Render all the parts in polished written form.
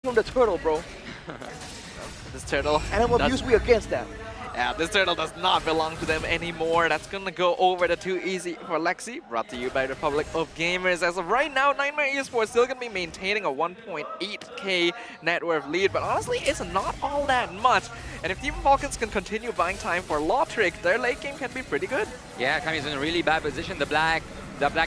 from the turtle, bro. This turtle. And then what use we against that? Yeah, this turtle does not belong to them anymore. That's gonna go over the too easy for Lexi. Brought to you by Republic of Gamers. As of right now, Nightmare Esports still gonna be maintaining a 1.8k net worth lead, but honestly, it's not all that much. And if Team Falcons can continue buying time for Lotric, their late game can be pretty good. Yeah, Kami's in a really bad position. The Black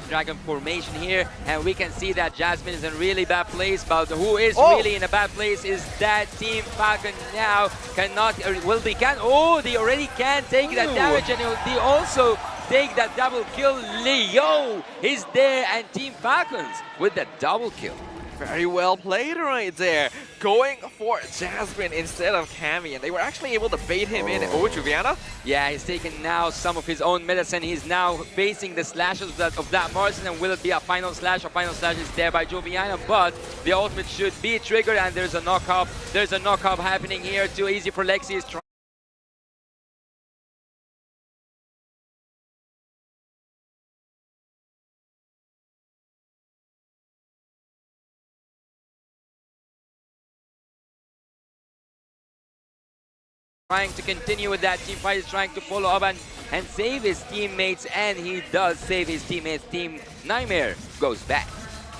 Dragon formation here, and we can see that Jasmine is in a really bad place, but who is really in a bad place is that Team Falcon now cannot, they already can take that damage, and they also take that double kill. Leo is there, and Team Falcons with the double kill. Very well played right there. Going for Jasmine instead of Cammy, and they were actually able to bait him in. Oh, Juviana? Yeah, he's taken now some of his own medicine. He's now facing the slashes of that Martian, and will it be a final slash? A final slash is there by Joviana, but the ultimate should be triggered, and there's a knock-up. There's a knock-up happening here. Too easy for Lexi. Is trying to continue with that. Team fight is trying to follow up and save his teammates, and he does save his teammates. Team Nightmare goes back.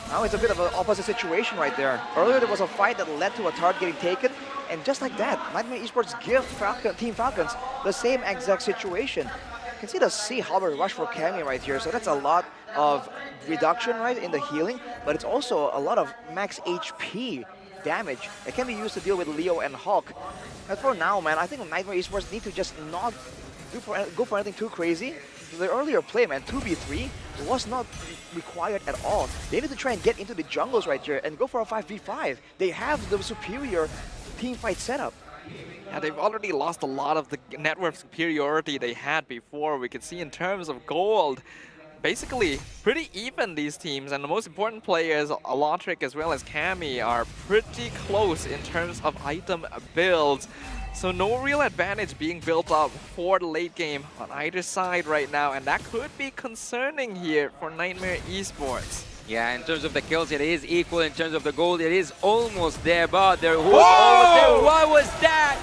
Now it's a bit of an opposite situation right there. Earlier there was a fight that led to a target getting taken, and just like that, Nightmare Esports give Team Falcons the same exact situation. You can see the C Hover rush for Cammy right here, so that's a lot of reduction right in the healing, but it's also a lot of max HP damage that can be used to deal with Leo and Hulk. But for now, man, I think Nightmare Esports need to just not go for anything too crazy. The earlier play, man, 2v3 was not required at all. They need to try and get into the jungles right here and go for a 5v5. They have the superior team fight setup. Yeah, they've already lost a lot of the network superiority they had before. We can see in terms of gold, basically pretty even, these teams, and the most important players, Lotric as well as Cammy, are pretty close in terms of item builds. So no real advantage being built up for the late game on either side right now, and that could be concerning here for Nightmare Esports. Yeah, in terms of the kills, it is equal. In terms of the gold, it is almost there, but there was almost there. What was that?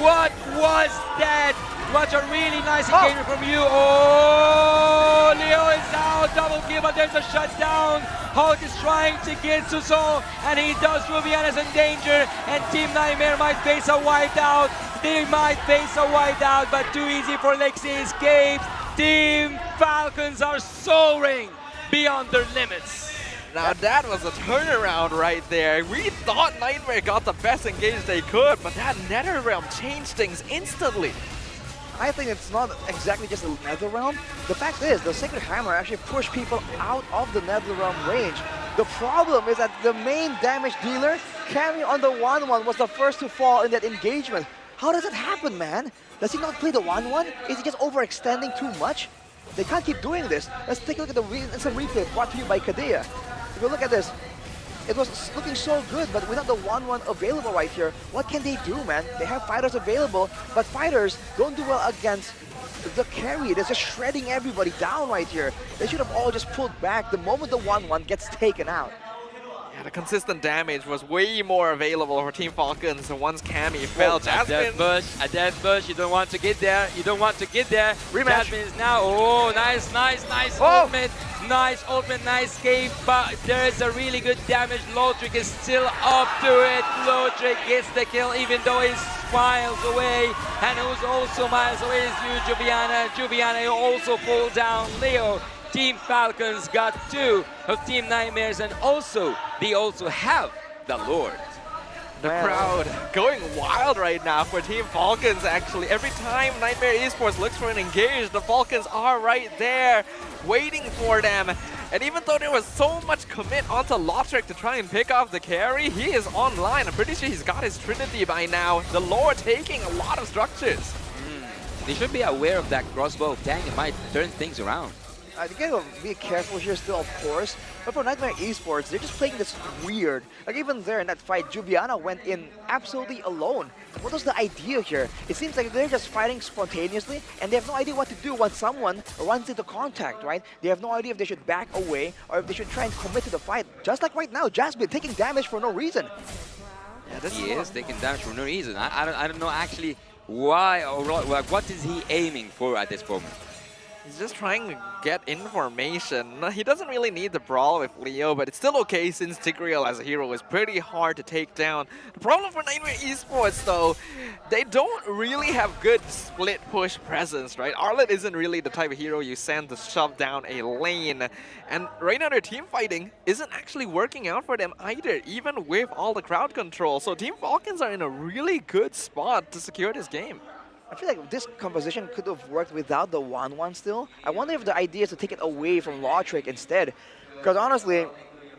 What was that? What a really nice engagement from you. Oh, Leo is out, double kill, but there's a shutdown. Hulk is trying to get Suso, and he does. Rubiana's in danger, and Team Nightmare might face a whiteout. They might face a whiteout, but too easy for Lexi escapes. Team Falcons are soaring beyond their limits. Now that was a turnaround right there. We thought Nightmare got the best engage they could, but that Netherrealm changed things instantly. I think it's not exactly just a Netherrealm. The fact is, the Sacred Hammer actually pushed people out of the Netherrealm range. The problem is that the main damage dealer, Cammy on the 1-1, was the first to fall in that engagement. How does it happen, man? Does he not play the 1-1? Is he just overextending too much? They can't keep doing this. Let's take a look at the instant replay brought to you by Kadea. If you look at this, it was looking so good, but without the 1-1 available right here, what can they do, man? They have fighters available, but fighters don't do well against the carry. They're just shredding everybody down right here. They should have all just pulled back the moment the 1-1 gets taken out. Yeah, the consistent damage was way more available for Team Falcons once Cammy fell. Jasmine. A death bush, you don't want to get there. You don't want to get there. Rematch. Jasmine is now, nice ultimate. Nice ultimate, nice escape, but there is a really good damage. Lotric is still up to it. Lotric gets the kill even though he's miles away. And who's also miles away is you, Juviana. Juviana also pulls down Leo. Team Falcons got 2 of Team Nightmares, and also they also have the Lord. The crowd going wild right now for Team Falcons, actually. Every time Nightmare Esports looks for an engage, the Falcons are right there waiting for them. And even though there was so much commit onto Lotric to try and pick off the carry, he is online. I'm pretty sure he's got his Trinity by now. The Lord taking a lot of structures. They should be aware of that crossbow of Tang. It might turn things around. You gotta be careful here still, of course. But for Nightmare Esports, they're just playing this weird. Like even there in that fight, Juviana went in absolutely alone. What was the idea here? It seems like they're just fighting spontaneously, and they have no idea what to do when someone runs into contact, right? They have no idea if they should back away or if they should try and commit to the fight. Just like right now, Jasmine taking damage for no reason. Yeah, this He is is taking damage for no reason. I don't know actually why or what is he aiming for at this moment. He's just trying to get information. He doesn't really need the brawl with Leo, but it's still okay since Tigreal as a hero is pretty hard to take down. The problem for Nightmare Esports though, they don't really have good split push presence, right? Arlet isn't really the type of hero you send to shove down a lane. And right now their team fighting isn't actually working out for them either, even with all the crowd control. So Team Falcons are in a really good spot to secure this game. I feel like this composition could have worked without the 1-1 still. I wonder if the idea is to take it away from Lautrec instead. Because honestly,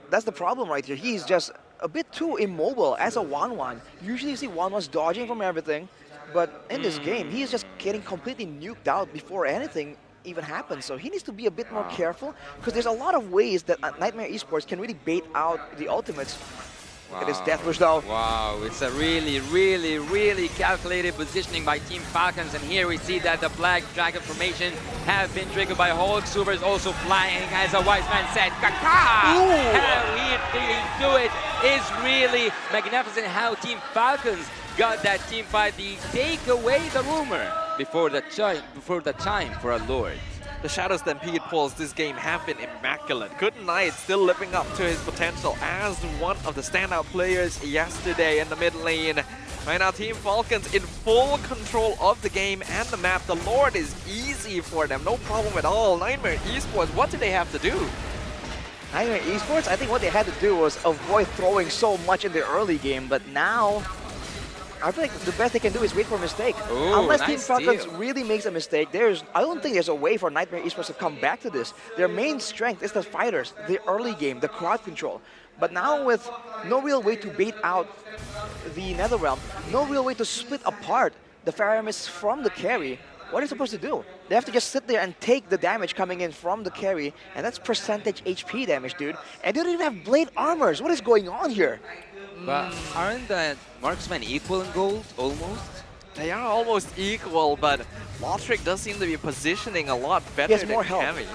that's the problem right here. He's just a bit too immobile as a 1-1. Usually you see 1-1s dodging from everything, but in this game, he's just getting completely nuked out before anything even happens. So he needs to be a bit more careful, because there's a lot of ways that Nightmare Esports can really bait out the ultimates. Wow. It is Death Wish though. Wow, it's a really calculated positioning by Team Falcons, and here we see that the Black Dragon formation has been triggered by Hulk. Super is also flying, as a wise man said, Kaka! How he do it is really magnificent. How Team Falcons got that team fight, the take away the rumor before the time for a Lord. The Shadow Stampede pulls this game have been immaculate. Good Knight still living up to his potential as one of the standout players yesterday in the mid lane. Right now, Team Falcons in full control of the game and the map. The Lord is easy for them, no problem at all. Nightmare Esports, what do they have to do? Nightmare Esports, I think what they had to do was avoid throwing so much in the early game, but now I feel like the best they can do is wait for a mistake. Ooh, Unless nice Team Falcons steal. really makes a mistake, I don't think there's a way for Nightmare Esports to come back to this. Their main strength is the fighters, the early game, the crowd control. But now with no real way to bait out the Netherrealm, no real way to split apart the Pharaohs from the carry, what are they supposed to do? They have to just sit there and take the damage coming in from the carry, and that's percentage HP damage, dude. And they don't even have blade armors. What is going on here? But aren't the marksmen equal in gold, almost? They are almost equal, but Lautrec does seem to be positioning a lot better has more than health. Cammy.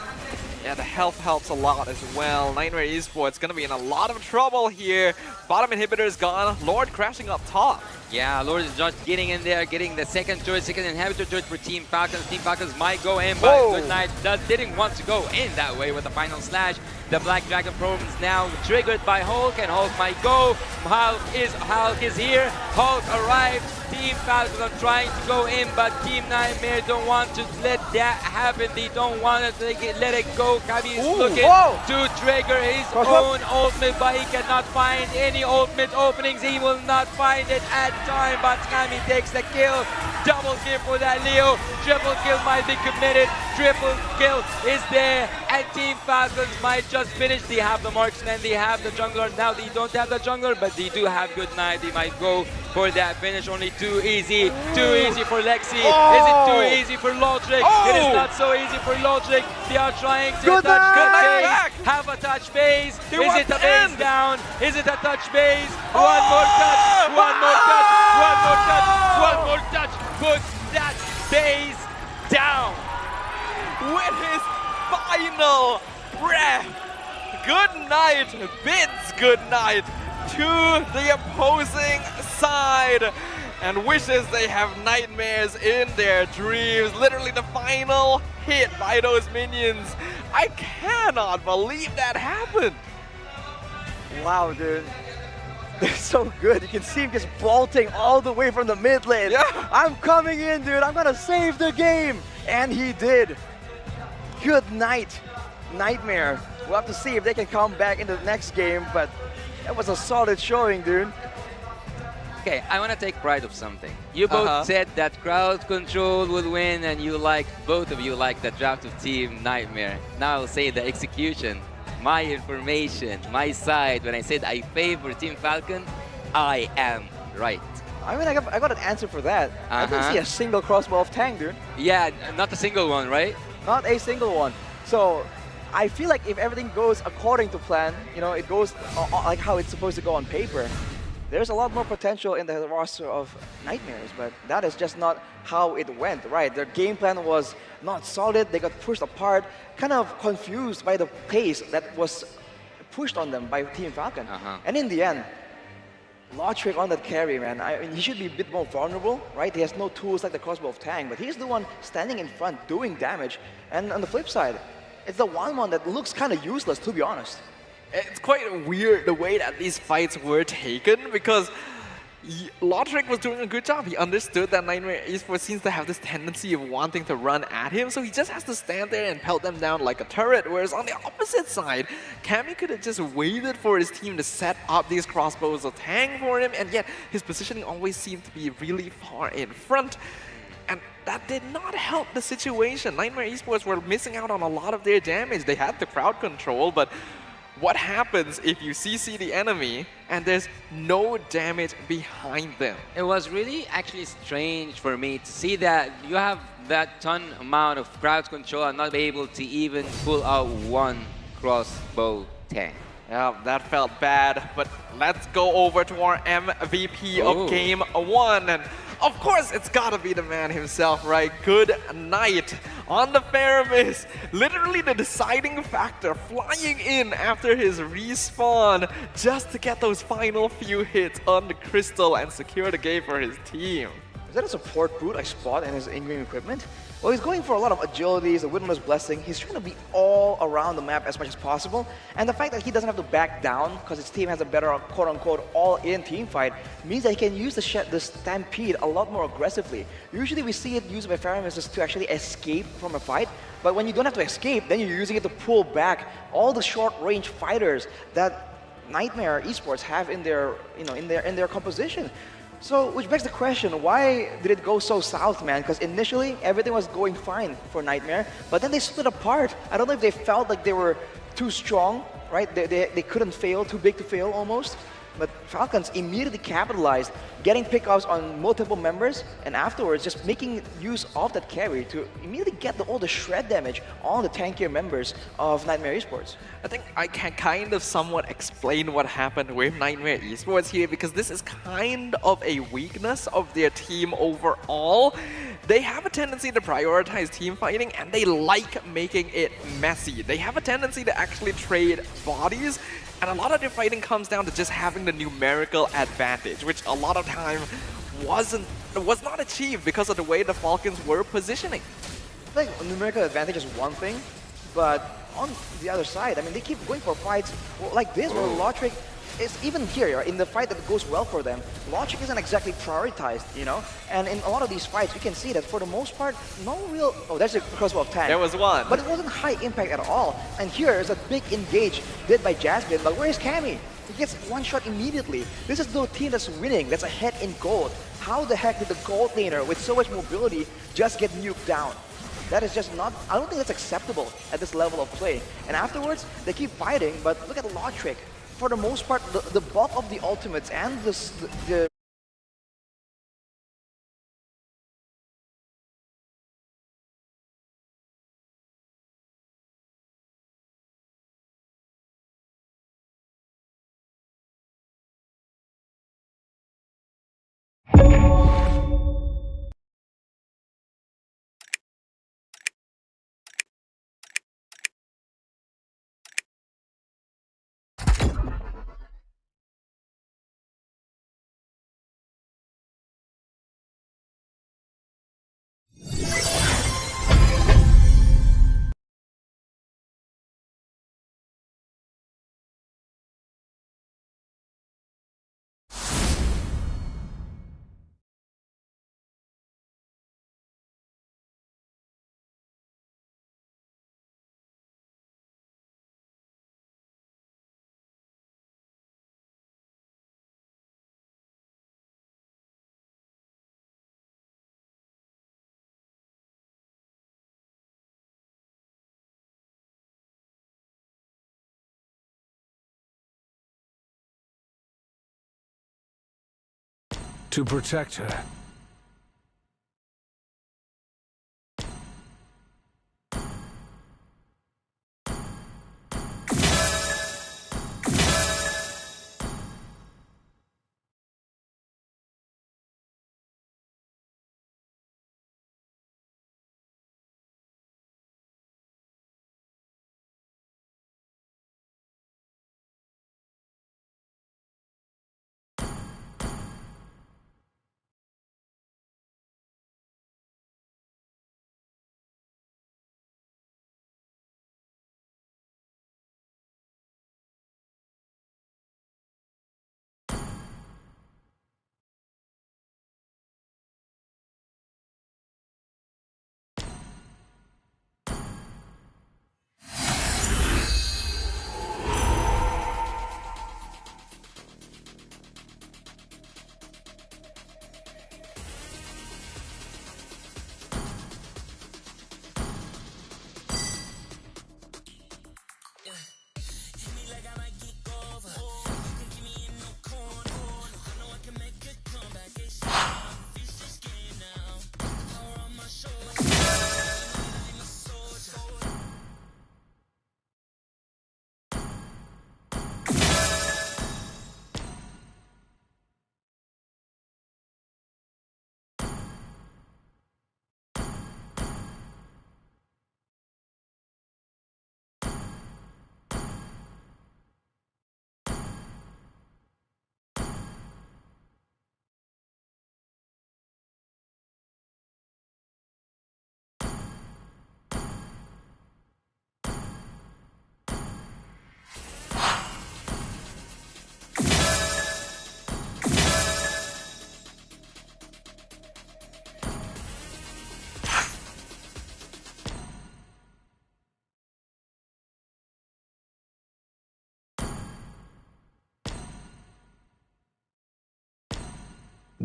Yeah, the health helps a lot as well. Nightmare Esports gonna be in a lot of trouble here. Bottom inhibitor is gone. Lord crashing up top. Yeah, Lord is just getting in there, getting the second inhibitor turret for Team Falcons. Team Falcons might go in, but Whoa. Good Knight didn't want to go in that way with the final slash. The Black Dragon program is now triggered by Hulk, and Hulk might go. Hulk is here. Hulk arrived. Team Falcons are trying to go in, but Team Nightmare don't want to let that happen. They don't want to let it go. Kabi is looking to trigger his own ultimate, but he cannot find any ultimate openings. He will not find it at time, but Kami takes the kill. Double kill for that Leo. Triple kill might be committed. Triple kill is there, and Team Falcons might just finish. They have the marksman, they have the jungler. Now they don't have the jungler, but they do have Good Knight. They might go for that finish. Only too easy for Lexi. Is it too easy for Lautrec? It is not so easy for Lautrec. They are trying to touch the base. Have a touch base. Is it a base down? Is it a touch base? One more touch. One more touch. One more touch. One more touch. Puts that base down. With his final breath, Good Knight bids Good Night to the opposing side and wishes they have nightmares in their dreams. Literally the final hit by those minions. I cannot believe that happened. Wow, dude. They're so good. You can see him just vaulting all the way from the mid lane. Yeah. I'm coming in, dude. I'm gonna save the game. And he did. Good Night. Nightmare. We'll have to see if they can come back in the next game, but that was a solid showing, dude. Okay, I want to take pride of something. You both said that crowd control would win, and both of you like the draft of Team Nightmare. Now I'll say the execution. My information, my side, when I said I favor Team Falcon, I am right. I mean, I got an answer for that. I didn't see a single crossbow of Tang, dude. Yeah, not a single one, right? Not a single one. So I feel like if everything goes according to plan, you know, it goes like how it's supposed to go on paper, there's a lot more potential in the roster of Nightmares, but that is just not how it went, right? Their game plan was not solid, they got pushed apart, kind of confused by the pace that was pushed on them by Team Falcon. And in the end, Logic on that carry, man. I mean, he should be a bit more vulnerable, right? He has no tools like the crossbow of Tang, but he's the one standing in front doing damage. And on the flip side, it's the one that looks kind of useless, to be honest. It's quite weird the way that these fights were taken because Lotric was doing a good job. He understood that Nightmare Esports seems to have this tendency of wanting to run at him, so he just has to stand there and pelt them down like a turret. Whereas on the opposite side, Cammy could have just waited for his team to set up these crossbows of Tang for him, and yet his positioning always seemed to be really far in front. And that did not help the situation. Nightmare Esports were missing out on a lot of their damage. They had the crowd control, but what happens if you CC the enemy and there's no damage behind them? It was really actually strange for me to see that you have that ton amount of crowd control and not be able to even pull out one crossbow tank. Yeah, that felt bad, but let's go over to our MVP of Game 1. And of course, it's gotta be the man himself, right? Good night on the Faramis. Literally the deciding factor, flying in after his respawn just to get those final few hits on the crystal and secure the game for his team. Is that a support boot I spot in his in-game equipment? Well, he's going for a lot of agilities, the Widow's Blessing. He's trying to be all around the map as much as possible. And the fact that he doesn't have to back down because his team has a better quote-unquote all-in team fight means that he can use the Stampede a lot more aggressively. Usually we see it used by Faramis to actually escape from a fight. But when you don't have to escape, then you're using it to pull back all the short-range fighters that Nightmare Esports have in their, in their composition. So, which begs the question, why did it go so south, man? Because initially, everything was going fine for Nightmare, but then they split apart. I don't know if they felt like they were too strong, right? They couldn't fail, too big to fail almost. But Falcons immediately capitalized, getting pickups on multiple members, and afterwards just making use of that carry to immediately get all the shred damage on the tankier members of Nightmare Esports. I think I can kind of somewhat explain what happened with Nightmare Esports here, because this is kind of a weakness of their team overall. They have a tendency to prioritize team fighting, and they like making it messy. They have a tendency to actually trade bodies, and a lot of their fighting comes down to just having the numerical advantage, which a lot of time was not achieved because of the way the Falcons were positioning. I think numerical advantage is one thing, but on the other side, I mean, they keep going for fights like this, where Lotric is even here, in the fight that goes well for them. Logic isn't exactly prioritized, And in a lot of these fights, you can see that for the most part, no real... Oh, there's a crossbow of Tang. There was one. But it wasn't high impact at all. And here is a big engage did by Jasmine, but where's Cammy? He gets one shot immediately. This is no team that's winning, that's ahead in gold. How the heck did the gold laner with so much mobility just get nuked down? That is just not... I don't think that's acceptable at this level of play. And afterwards, they keep fighting, but look at Lotric. For the most part, the bulk of the ultimates and the to protect her.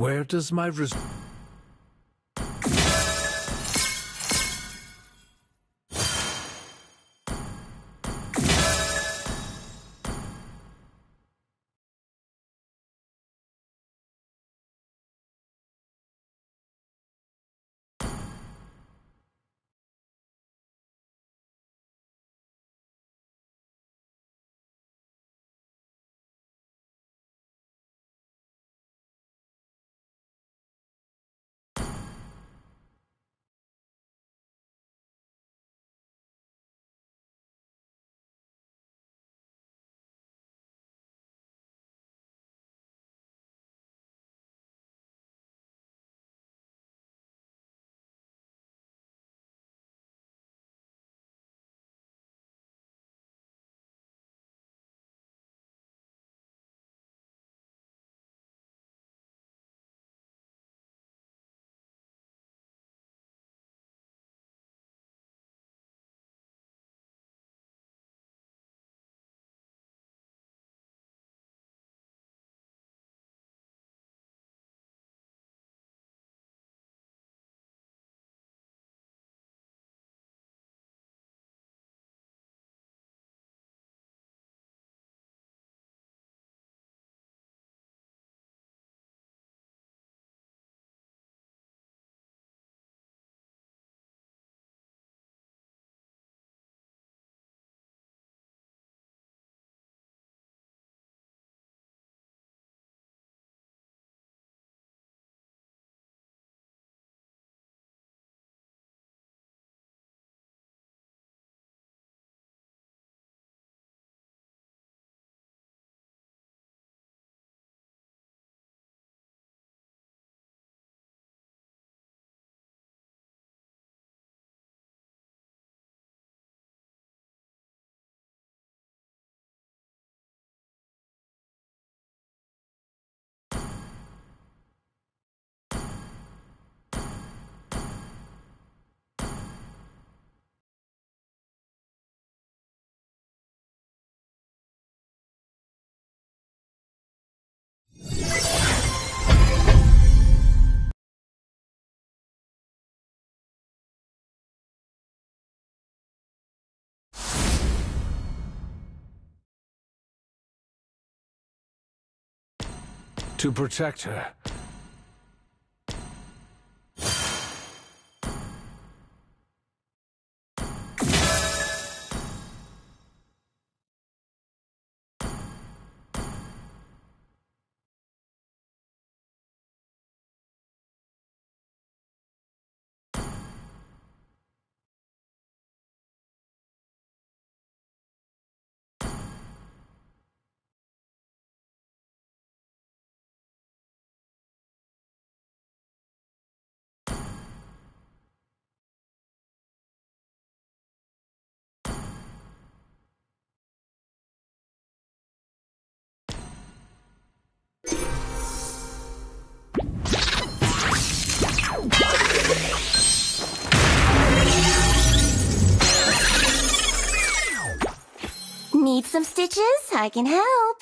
Where does my to protect her? Need some stitches? I can help.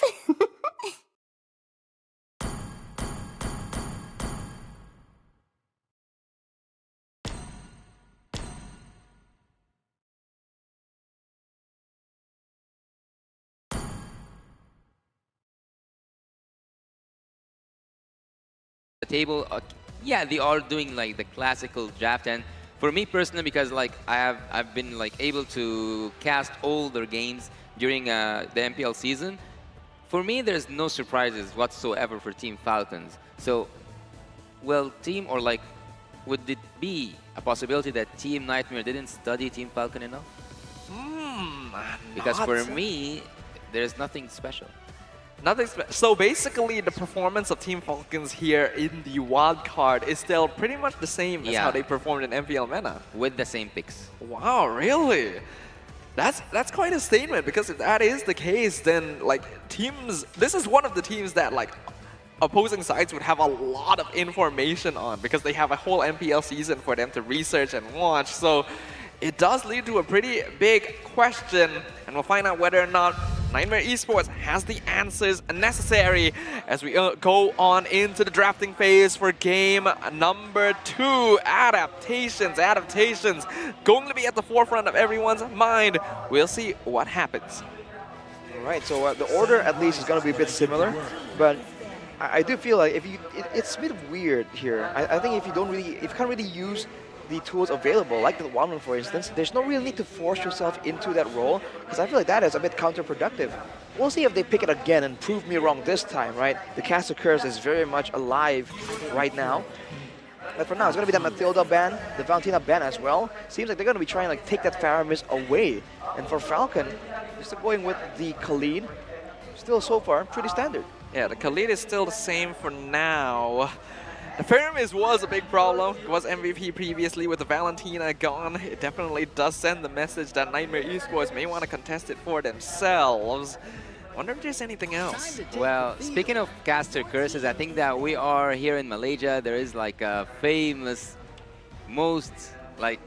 The table, yeah, they are doing like the classical draft, and for me personally, because like I've been like able to cast all their games during the MPL season. For me, there's no surprises whatsoever for Team Falcons. So, well, team or like, would it be a possibility that Team Nightmare didn't study Team Falcon enough? Because for me, there's nothing special. So basically, the performance of Team Falcons here in the wild card is still pretty much the same as how they performed in MPL Mena. With the same picks. Wow, really? That's quite a statement, because if that is the case, then like teams, this is one of the teams that like opposing sides would have a lot of information on, because they have a whole MPL season for them to research and watch. So it does lead to a pretty big question, and we'll find out whether or not Nightmare Esports has the answers necessary as we go on into the drafting phase for game number 2. Adaptations going to be at the forefront of everyone's mind. We'll see what happens. All right, so the order at least is going to be a bit similar, but I do feel like it's a bit weird here. I think if you can't really use the tools available, like the one for instance, there's no real need to force yourself into that role, because I feel like that is a bit counterproductive. We'll see if they pick it again and prove me wrong this time, right? The Caster Curse is very much alive right now. But for now, it's going to be the Matilda ban, the Valentina ban as well. Seems like they're going to be trying to like take that Faramis away. And for Falcon, they're still going with the Khalid. Still so far, pretty standard. Yeah, the Khalid is still the same for now. The Faramis was a big problem. It was MVP previously. With the Valentina gone, it definitely does send the message that Nightmare Esports may want to contest it for themselves. Wonder if there's anything else. Well, speaking of caster curses, I think that we are here in Malaysia. There is like a famous, most like,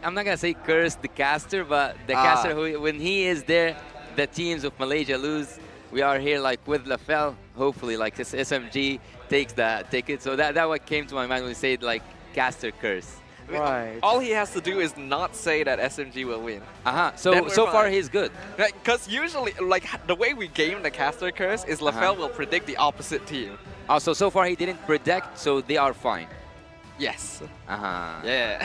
I'm not gonna say curse the caster, but the caster who, when he is there, the teams of Malaysia lose. We are here like with Lafel. Hopefully, like this SMG takes the ticket. So that what came to my mind when we said like caster curse. Right. All he has to do is not say that SMG will win. So far he's good. Because usually, like the way we game the caster curse is Lafel will predict the opposite team. Also, so far he didn't predict, so they are fine. Yes. Yeah.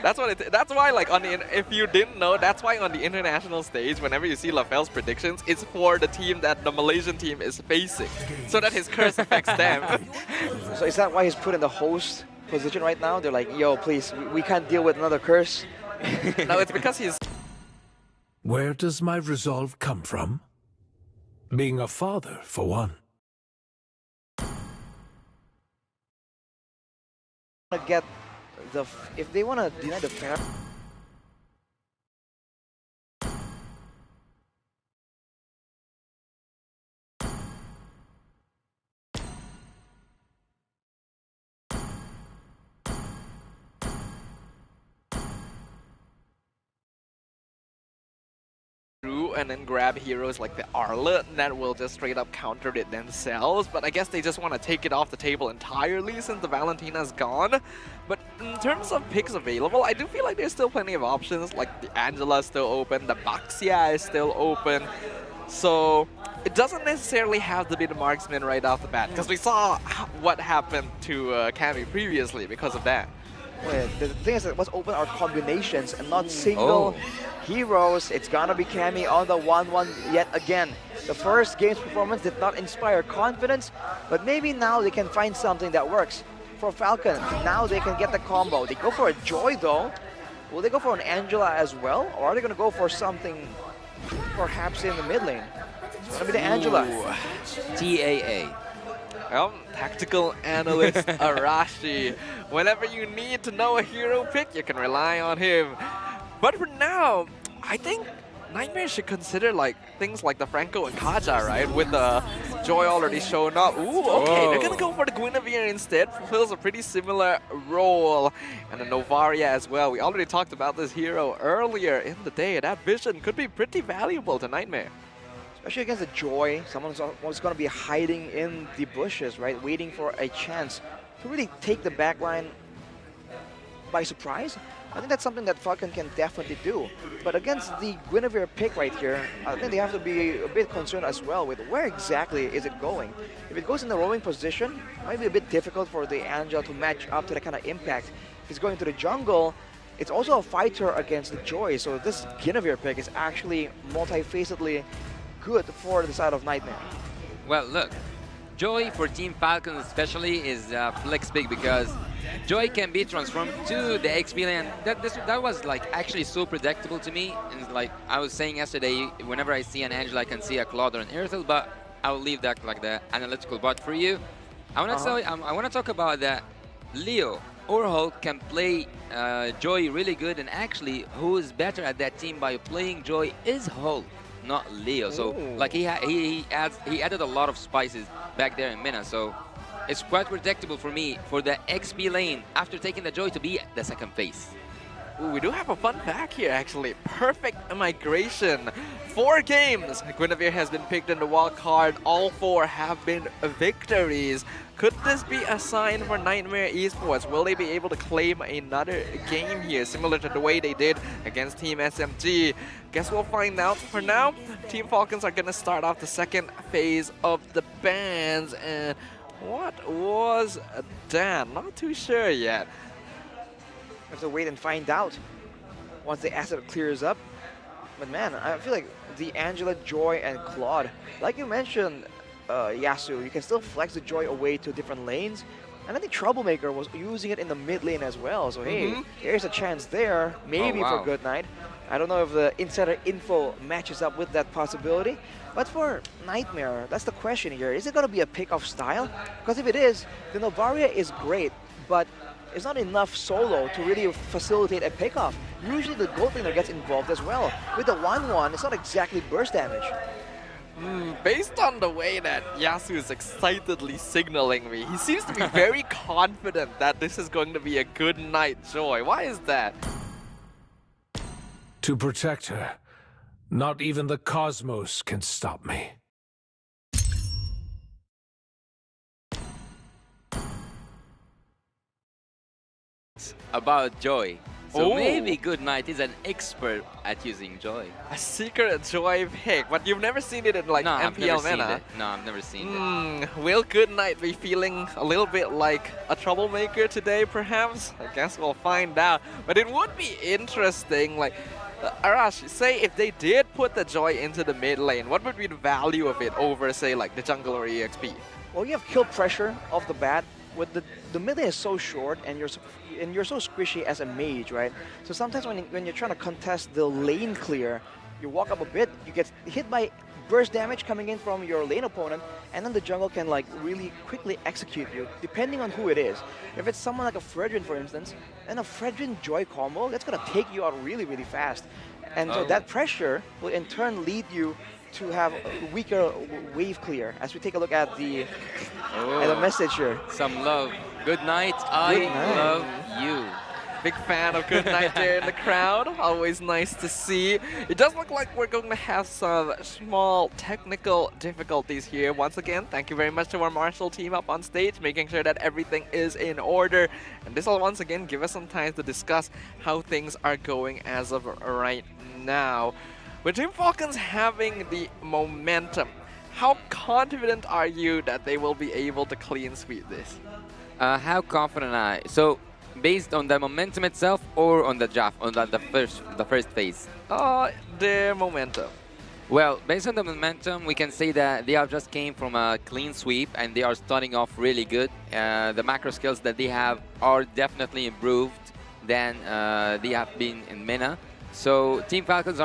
That's what that's why, like, on the if you didn't know, that's why on the international stage, whenever you see Lafel's predictions, it's for the team that the Malaysian team is facing, so that his curse affects them. So is that why he's put in the host position right now? They're like, yo, please, we can't deal with another curse. No, it's because he's... Where does my resolve come from? Being a father, for one. Get the if they want to deny the fair. And then grab heroes like the Arlet that will just straight up counter it themselves, but I guess they just want to take it off the table entirely since the Valentina's gone. But in terms of picks available, I do feel like there's still plenty of options, like the Angela is still open, the Baxia is still open, so it doesn't necessarily have to be the marksman right off the bat, because we saw what happened to Cammy previously because of that. Well, the thing is that what's open are combinations and not single heroes. It's gonna be Cammy on the 1-1 yet again. The first game's performance did not inspire confidence, but maybe now they can find something that works. For Falcon, now they can get the combo. They go for a Joy though. Will they go for an Angela as well? Or are they gonna go for something perhaps in the mid lane? It's gonna be the Angela. TAA. Tactical Analyst Arashi. Whenever you need to know a hero pick, you can rely on him. But for now, I think Nightmare should consider like things like the Franco and Kaja, right? With the Joy already showing up. Ooh, okay, they're gonna go for the Guinevere instead. Fulfills a pretty similar role. And the Novaria as well. We already talked about this hero earlier in the day. That vision could be pretty valuable to Nightmare. Especially against the Joy, someone's going to be hiding in the bushes, right? Waiting for a chance to really take the backline by surprise. I think that's something that Falcon can definitely do. But against the Guinevere pick right here, I think they have to be a bit concerned as well with where exactly is it going. If it goes in the roaming position, it might be a bit difficult for the Angel to match up to that kind of impact. If it's going to the jungle, it's also a fighter against the Joy, so this Guinevere pick is actually multifacetedly good for the side of Nightmare. Well, look, Joy for Team Falcon especially is flex pick because Joy can be transformed to the XP lane. That was like actually so predictable to me. And like I was saying yesterday, whenever I see an Angela, I can see a Claude or an Airthel, but I'll leave that like the analytical bot for you. I want to talk about that Leo or Hulk can play Joy really good, and actually who is better at that team by playing Joy is Hulk, not Leo. So like he added a lot of spices back there in Mina, so it's quite predictable for me for the XP lane after taking the Joy to be the second phase. Ooh, we do have a fun fact here actually. Perfect migration 4 games, Guinevere has been picked in the wild card. All 4 have been victories. Could this be a sign for Nightmare Esports? Will they be able to claim another game here, similar to the way they did against Team SMG? Guess we'll find out. For now, Team Falcons are going to start off the second phase of the bans. And what was that? Not too sure yet. We have to wait and find out once the asset clears up. But man, I feel like the Angela, Joy, and Claude, like you mentioned, Yasu, you can still flex the Joy away to different lanes. And I think Troublemaker was using it in the mid lane as well. So hey, there's a chance there, maybe for Good Night. I don't know if the insider info matches up with that possibility. But for Nightmare, that's the question here. Is it going to be a pick-off style? Because if it is, the Novaria is great, but it's not enough solo to really facilitate a pick-off. Usually the gold laner gets involved as well. With the 1-1, it's not exactly burst damage. Based on the way that Yasu is excitedly signaling me, he seems to be very confident that this is going to be a Good Night Joy. Why is that? To protect her, not even the cosmos can stop me. About Joy. So maybe Good Night is an expert at using Joy. A secret Joy pick, but you've never seen it in like MPL meta. No, I've never seen it. Will Good Night be feeling a little bit like a troublemaker today, perhaps? I guess we'll find out. But it would be interesting, like, Arash, say if they did put the Joy into the mid lane, what would be the value of it over, say, like the jungle or EXP? Well, you have kill pressure off the bat. With the mid lane is so short, and you're so squishy as a mage, right? So sometimes when you're trying to contest the lane clear, you walk up a bit, you get hit by burst damage coming in from your lane opponent, and then the jungle can like really quickly execute you, depending on who it is. If it's someone like a Fredrin, for instance, then a Fredrin Joy combo, that's gonna take you out really, really fast. And so that pressure will in turn lead you to have a weaker wave clear. As we take a look at the message here. Some love. Good night. I love you. Big fan of Good Night there in the crowd. Always nice to see. It does look like we're going to have some small technical difficulties here. Once again, thank you very much to our Marshall team up on stage, making sure that everything is in order. And this will once again give us some time to discuss how things are going as of right now. With Team Falcons having the momentum, how confident are you that they will be able to clean sweep this? How confident am I? So, based on the momentum itself, or on the draft, on the first phase? Their momentum. Well, based on the momentum, we can say that they have just came from a clean sweep and they are starting off really good. The macro skills that they have are definitely improved than they have been in MENA. So Team Falcons are